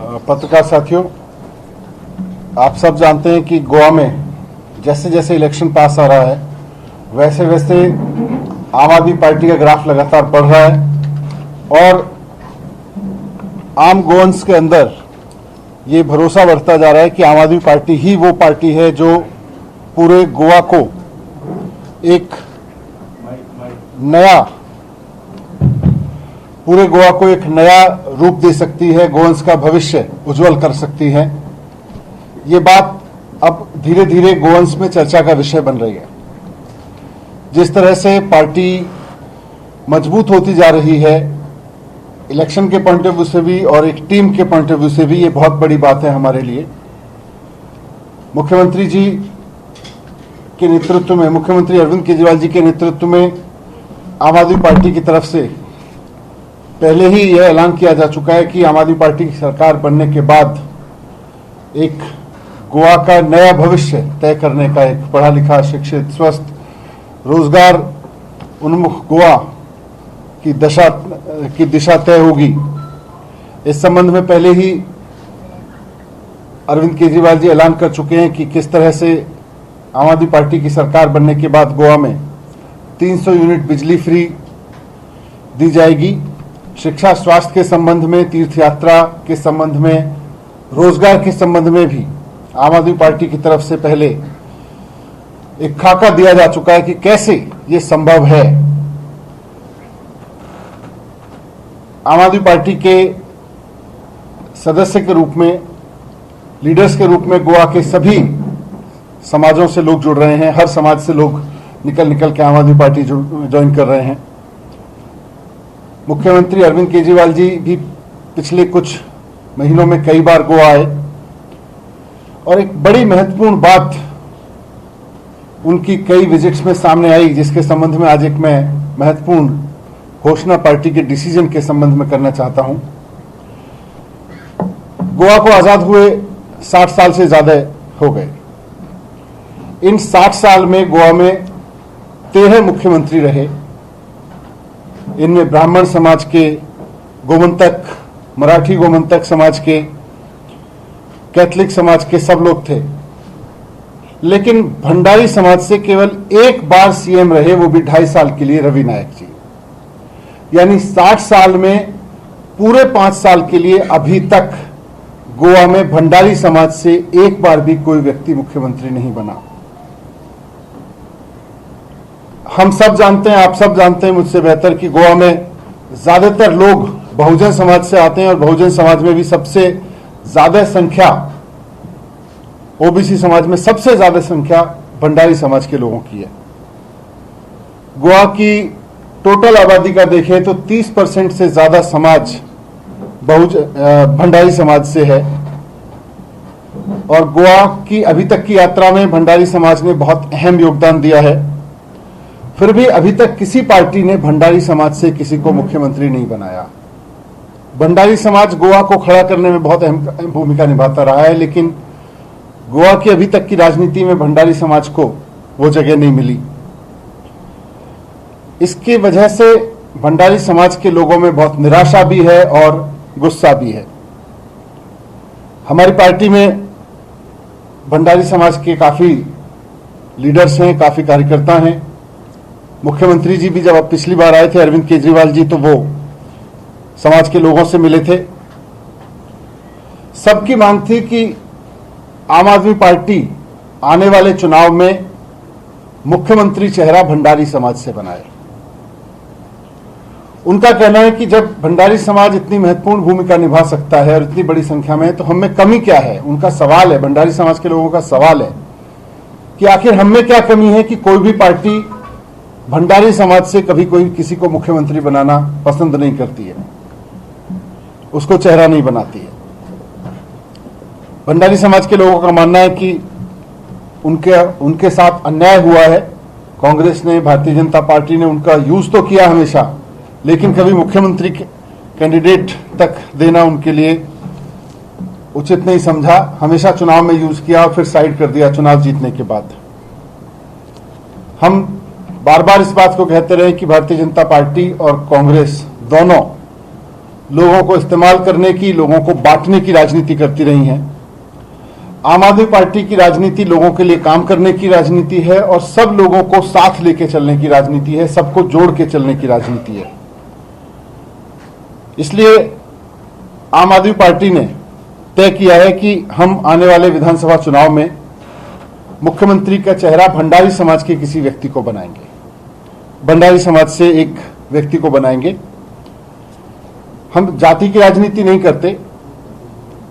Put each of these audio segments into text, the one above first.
पत्रकार साथियों, आप सब जानते हैं कि गोवा में जैसे जैसे इलेक्शन पास आ रहा है वैसे वैसे आम आदमी पार्टी का ग्राफ लगातार बढ़ रहा है और आम गोवंस के अंदर ये भरोसा बढ़ता जा रहा है कि आम आदमी पार्टी ही वो पार्टी है जो पूरे गोवा को एक नया रूप दे सकती है, गोवंस का भविष्य उज्जवल कर सकती है। ये बात अब धीरे धीरे गोवंस में चर्चा का विषय बन रही है। जिस तरह से पार्टी मजबूत होती जा रही है, इलेक्शन के पॉइंट ऑफ व्यू से भी और एक टीम के पॉइंट ऑफ व्यू से भी ये बहुत बड़ी बात है हमारे लिए। मुख्यमंत्री जी के नेतृत्व में, मुख्यमंत्री अरविंद केजरीवाल जी के नेतृत्व में आम आदमी पार्टी की तरफ से पहले ही यह ऐलान किया जा चुका है कि आम आदमी पार्टी की सरकार बनने के बाद एक गोवा का नया भविष्य तय करने का, एक पढ़ा लिखा, शिक्षित, स्वस्थ, रोजगार उन्मुख गोवा की दिशा तय होगी। इस संबंध में पहले ही अरविंद केजरीवाल जी ऐलान कर चुके हैं कि किस तरह से आम आदमी पार्टी की सरकार बनने के बाद गोवा में 300 यूनिट बिजली फ्री दी जाएगी। शिक्षा, स्वास्थ्य के संबंध में, तीर्थ यात्रा के संबंध में, रोजगार के संबंध में भी आम आदमी पार्टी की तरफ से पहले एक खाका दिया जा चुका है कि कैसे ये संभव है। आम आदमी पार्टी के सदस्य के रूप में, लीडर्स के रूप में गोवा के सभी समाजों से लोग जुड़ रहे हैं। हर समाज से लोग निकल के आम आदमी पार्टी ज्वाइन कर रहे हैं। मुख्यमंत्री अरविंद केजरीवाल जी भी पिछले कुछ महीनों में कई बार गोवा आए और एक बड़ी महत्वपूर्ण बात उनकी कई विजिट्स में सामने आई, जिसके संबंध में आज एक मैं महत्वपूर्ण घोषणा पार्टी के डिसीजन के संबंध में करना चाहता हूं। गोवा को आजाद हुए 60 साल से ज्यादा हो गए। इन 60 साल में गोवा में 13 मुख्यमंत्री रहे। इनमें ब्राह्मण समाज के, गोमंतक, मराठी गोमंतक समाज के, कैथलिक समाज के सब लोग थे। लेकिन भंडारी समाज से केवल एक बार सीएम रहे, वो भी 2.5 साल के लिए, रवि नायक जी। यानी 60 साल में पूरे 5 साल के लिए अभी तक गोवा में भंडारी समाज से एक बार भी कोई व्यक्ति मुख्यमंत्री नहीं बना। हम सब जानते हैं, आप सब जानते हैं मुझसे बेहतर कि गोवा में ज्यादातर लोग बहुजन समाज से आते हैं और बहुजन समाज में भी सबसे ज्यादा संख्या, ओबीसी समाज में सबसे ज्यादा संख्या भंडारी समाज के लोगों की है। गोवा की टोटल आबादी का देखें तो 30% से ज्यादा समाज भंडारी समाज से है और गोवा की अभी तक की यात्रा में भंडारी समाज ने बहुत अहम योगदान दिया है। फिर भी अभी तक किसी पार्टी ने भंडारी समाज से किसी को मुख्यमंत्री नहीं बनाया। भंडारी समाज गोवा को खड़ा करने में बहुत अहम भूमिका निभाता रहा है, लेकिन गोवा की अभी तक की राजनीति में भंडारी समाज को वो जगह नहीं मिली। इसकी वजह से भंडारी समाज के लोगों में बहुत निराशा भी है और गुस्सा भी है। हमारी पार्टी में भंडारी समाज के काफी लीडर्स हैं, काफी कार्यकर्ता हैं। मुख्यमंत्री जी भी जब पिछली बार आए थे, अरविंद केजरीवाल जी, तो वो समाज के लोगों से मिले थे। सबकी मांग थी कि आम आदमी पार्टी आने वाले चुनाव में मुख्यमंत्री चेहरा भंडारी समाज से बनाए। उनका कहना है कि जब भंडारी समाज इतनी महत्वपूर्ण भूमिका निभा सकता है और इतनी बड़ी संख्या में, तो हम में कमी क्या है। उनका सवाल है, भंडारी समाज के लोगों का सवाल है कि आखिर हम में क्या कमी है कि कोई भी पार्टी भंडारी समाज से कभी कोई किसी को मुख्यमंत्री बनाना पसंद नहीं करती है, उसको चेहरा नहीं बनाती है। भंडारी समाज के लोगों का मानना है कि उनके साथ अन्याय हुआ है। कांग्रेस ने, भारतीय जनता पार्टी ने उनका यूज तो किया हमेशा, लेकिन कभी मुख्यमंत्री कैंडिडेट तक देना उनके लिए उचित नहीं समझा। हमेशा चुनाव में यूज किया और फिर साइड कर दिया चुनाव जीतने के बाद। हम बार बार इस बात को कहते रहे कि भारतीय जनता पार्टी और कांग्रेस दोनों लोगों को इस्तेमाल करने की, लोगों को बांटने की राजनीति करती रही हैं। आम आदमी पार्टी की राजनीति लोगों के लिए काम करने की राजनीति है और सब लोगों को साथ लेके चलने की राजनीति है, सबको जोड़ के चलने की राजनीति है। इसलिए आम आदमी पार्टी ने तय किया है कि हम आने वाले विधानसभा चुनाव में मुख्यमंत्री का चेहरा भंडारी समाज के किसी व्यक्ति को बनाएंगे, भंडारी समाज से एक व्यक्ति को बनाएंगे। हम जाति की राजनीति नहीं करते,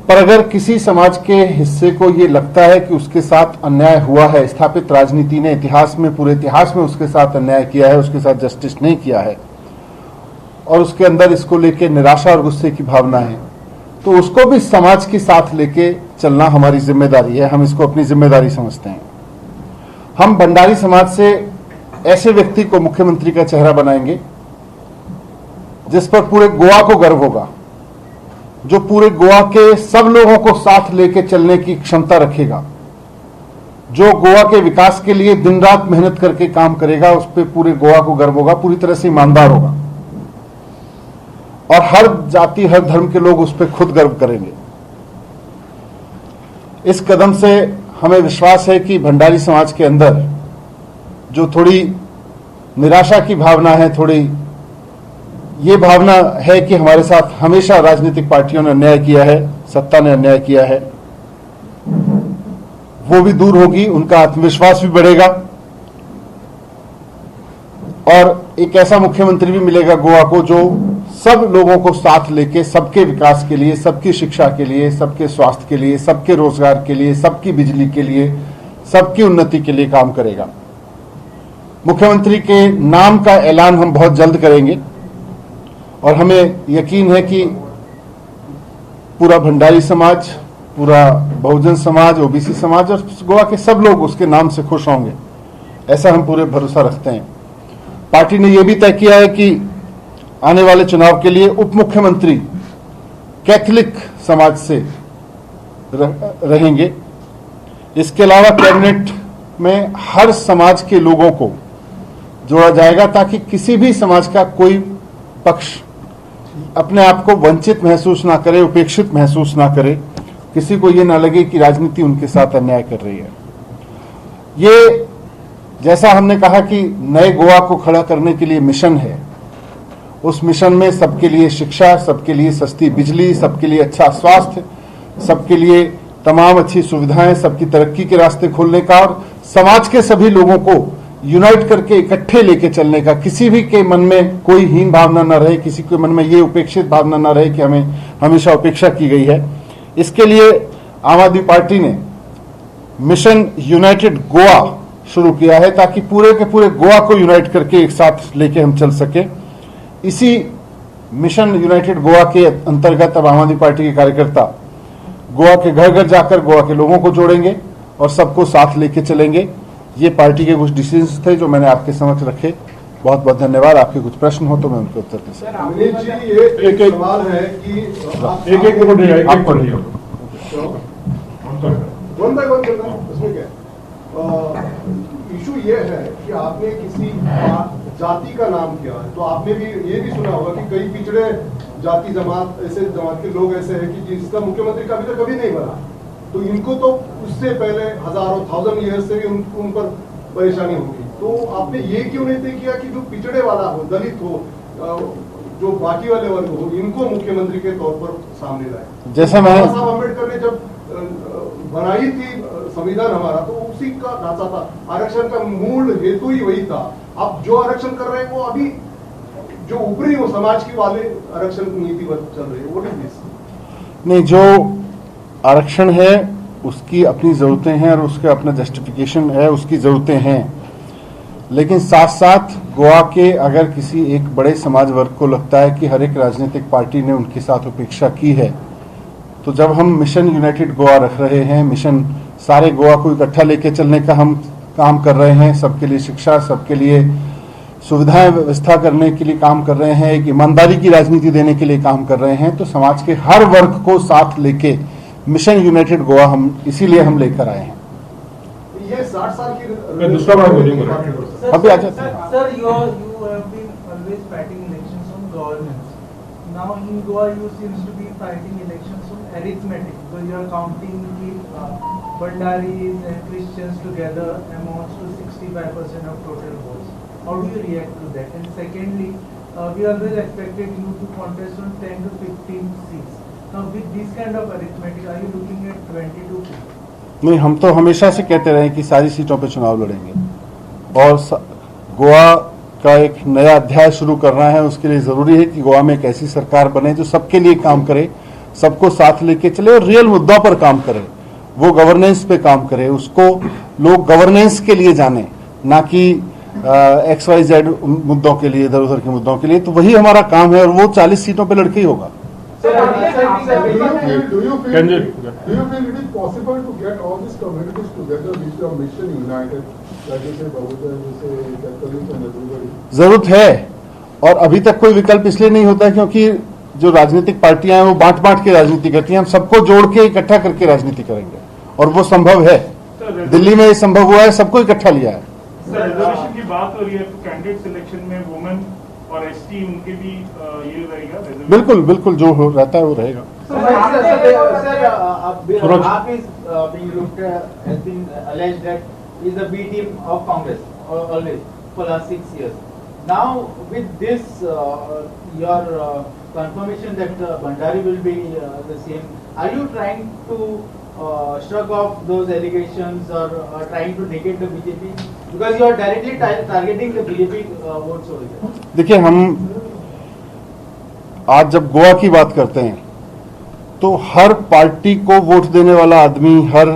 पर अगर किसी समाज के हिस्से को ये लगता है कि उसके साथ अन्याय हुआ है, स्थापित राजनीति ने इतिहास में, पूरे इतिहास में उसके साथ अन्याय किया है, उसके साथ जस्टिस नहीं किया है और उसके अंदर इसको लेके निराशा और गुस्से की भावना है, तो उसको भी समाज के साथ लेके चलना हमारी जिम्मेदारी है। हम इसको अपनी जिम्मेदारी समझते हैं। हम भंडारी समाज से ऐसे व्यक्ति को मुख्यमंत्री का चेहरा बनाएंगे जिस पर पूरे गोवा को गर्व होगा, जो पूरे गोवा के सब लोगों को साथ लेके चलने की क्षमता रखेगा, जो गोवा के विकास के लिए दिन रात मेहनत करके काम करेगा, उस पर पूरे गोवा को गर्व होगा, पूरी तरह से ईमानदार होगा और हर जाति, हर धर्म के लोग उस पर खुद गर्व करेंगे। इस कदम से हमें विश्वास है कि भंडारी समाज के अंदर जो थोड़ी निराशा की भावना है, थोड़ी ये भावना है कि हमारे साथ हमेशा राजनीतिक पार्टियों ने अन्याय किया है, सत्ता ने अन्याय किया है, वो भी दूर होगी, उनका आत्मविश्वास भी बढ़ेगा और एक ऐसा मुख्यमंत्री भी मिलेगा गोवा को जो सब लोगों को साथ लेके सबके विकास के लिए, सबकी शिक्षा के लिए, सबके स्वास्थ्य के लिए, सबके रोजगार के लिए, सबकी बिजली के लिए, सबकी उन्नति के लिए काम करेगा। मुख्यमंत्री के नाम का ऐलान हम बहुत जल्द करेंगे और हमें यकीन है कि पूरा भंडारी समाज, पूरा बहुजन समाज, ओबीसी समाज और गोवा के सब लोग उसके नाम से खुश होंगे, ऐसा हम पूरे भरोसा रखते हैं। पार्टी ने यह भी तय किया है कि आने वाले चुनाव के लिए उप मुख्यमंत्री कैथलिक समाज से रहेंगे। इसके अलावा कैबिनेट में हर समाज के लोगों को जोड़ा जाएगा ताकि किसी भी समाज का कोई पक्ष अपने आप को वंचित महसूस ना करे, उपेक्षित महसूस ना करे, किसी को ये ना लगे कि राजनीति उनके साथ अन्याय कर रही है। ये जैसा हमने कहा कि नए गोवा को खड़ा करने के लिए मिशन है, उस मिशन में सबके लिए शिक्षा, सबके लिए सस्ती बिजली, सबके लिए अच्छा स्वास्थ्य, सबके लिए तमाम अच्छी सुविधाएं, सबकी तरक्की के रास्ते खोलने का और समाज के सभी लोगों को यूनाइट करके इकट्ठे लेके चलने का, किसी भी के मन में कोई हीन भावना न रहे, किसी के मन में ये उपेक्षित भावना न रहे कि हमें हमेशा उपेक्षा की गई है। इसके लिए आम आदमी पार्टी ने मिशन यूनाइटेड गोवा शुरू किया है ताकि पूरे के पूरे गोवा को यूनाइट करके एक साथ लेके हम चल सके। इसी मिशन यूनाइटेड गोवा के अंतर्गत अब आम आदमी पार्टी के कार्यकर्ता गोवा के घर घर जाकर गोवा के लोगों को जोड़ेंगे और सबको साथ लेके चलेंगे। ये पार्टी के कुछ डिसीजंस थे जो मैंने आपके समक्ष रखे। बहुत बहुत धन्यवाद। आपके कुछ प्रश्न हो तो मैं उनके उत्तर दे सकता हूं। एक सवाल है कि एक आप पढ़िए, वन बाय वन करना है, उसमें क्या इशू ये है कि आपने किसी जाति का नाम किया है, तो आपने भी ये भी सुना होगा कि कई पिछड़े जाति जमात, ऐसे जमात के लोग ऐसे हैं कि जिसका मुख्यमंत्री कभी नहीं बना, तो इनको तो उससे पहले हजारों 1000 ईयर से भी उन पर परेशानी होगी। तो आपने ये क्यों नहीं तय किया कि जो पिछड़े वाला हो, दलित हो, जो बाकी वाले वर्ग हो, इनको मुख्यमंत्री के तौर पर सामने लाए? जैसे मैं अम्बेडकर ने जब बनाई थी संविधान हमारा, तो उसी का ढांचा था, आरक्षण का मूल हेतु ही वही था। अब जो आरक्षण कर रहे हैं वो अभी जो ऊपरी वो समाज की वाले आरक्षण नीति चल रही है, वो नहीं, जो आरक्षण है उसकी अपनी जरूरतें हैं और उसका अपना जस्टिफिकेशन है, उसकी जरूरतें हैं, लेकिन साथ साथ गोवा के अगर किसी एक बड़े समाज वर्ग को लगता है कि हर एक राजनीतिक पार्टी ने उनके साथ उपेक्षा की है, तो जब हम मिशन यूनाइटेड गोवा रख रहे हैं, मिशन सारे गोवा को इकट्ठा लेके चलने का हम काम कर रहे हैं, सबके लिए शिक्षा, सबके लिए सुविधाएं व्यवस्था करने के लिए काम कर रहे हैं, एक ईमानदारी की राजनीति देने के लिए काम कर रहे हैं, तो समाज के हर वर्ग को साथ लेके मिशन यूनाइटेड गोवा हम इसीलिए हम लेकर आए हैं। ये 60 साल की दूसरा बात बोलिए अभी आ जाते हैं। Sir, you have been always fighting elections on governance. now in Goa you seems to be fighting elections on arithmetic, because you are counting the Bandaris and Christians together amounts to 65% of total votes. How do you react to that? And secondly, we always expected you to contest on 10 to 15 seats. Now with this kind of arithmetic, are you looking at 22 seats? नहीं, हम तो हमेशा से कहते रहे कि सारी सीटों पे चुनाव लड़ेंगे और गोवा का एक नया अध्याय शुरू करना है। उसके लिए जरूरी है कि गोवा में एक ऐसी सरकार बने जो सबके लिए काम करे, सबको साथ लेके चले और रियल मुद्दों पर काम करे, वो गवर्नेंस पे काम करे, उसको लोग गवर्नेंस के लिए जाने, ना कि XYZ मुद्दों के लिए, इधर उधर के मुद्दों के लिए। तो वही हमारा काम है और वो 40 सीटों पे लड़के ही होगा। Do you feel it is possible to get all these communities together with your mission united, like you say Bahujan, you say Catholics and everybody? जरूरत है, और अभी तक कोई विकल्प इसलिए नहीं होता है क्योंकि जो राजनीतिक पार्टियां हैं वो बांट बांट के राजनीति करती हैं। हम सबको जोड़ के इकट्ठा करके राजनीति करेंगे और वो संभव है। दिल्ली में ये संभव हुआ है, सबको इकट्ठा लिया है। सर, रिजर्वेशन की बात हो रही है तो कैंडिडेट सिलेक्शन में वुमेन और ST उनके भी ये रहेगा? बिल्कुल बिल्कुल, जो हो रहता है वो रहेगा। being looked has been alleged that is the B team of Congress always for last 6 years. Now with this your confirmation that Bhandari will be the same, are you trying to shrug off those allegations or trying to negate the BJP, because you are directly targeting the BJP votes over there? देखिए, हम आज जब गोवा की बात करते हैं तो हर party को वोट देने वाला आदमी, हर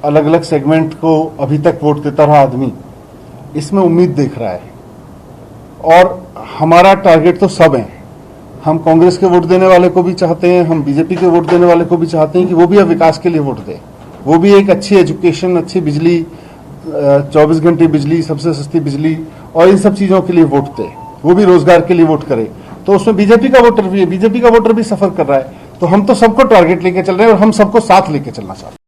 अलग अलग सेगमेंट को अभी तक वोट देता रहा आदमी इसमें उम्मीद देख रहा है। और हमारा टारगेट तो सब है। हम कांग्रेस के वोट देने वाले को भी चाहते हैं, हम बीजेपी के वोट देने वाले को भी चाहते हैं कि वो भी अब विकास के लिए वोट दे, वो भी एक अच्छी एजुकेशन, अच्छी बिजली, 24 घंटे बिजली, सबसे सस्ती बिजली और इन सब चीजों के लिए वोट दे, वो भी रोजगार के लिए वोट करे। तो उसमें बीजेपी का वोटर भी है, बीजेपी का वोटर भी सफर कर रहा है। तो हम तो सबको टारगेट लेके चल रहे हैं और हम सबको साथ लेके चलना चाहते हैं।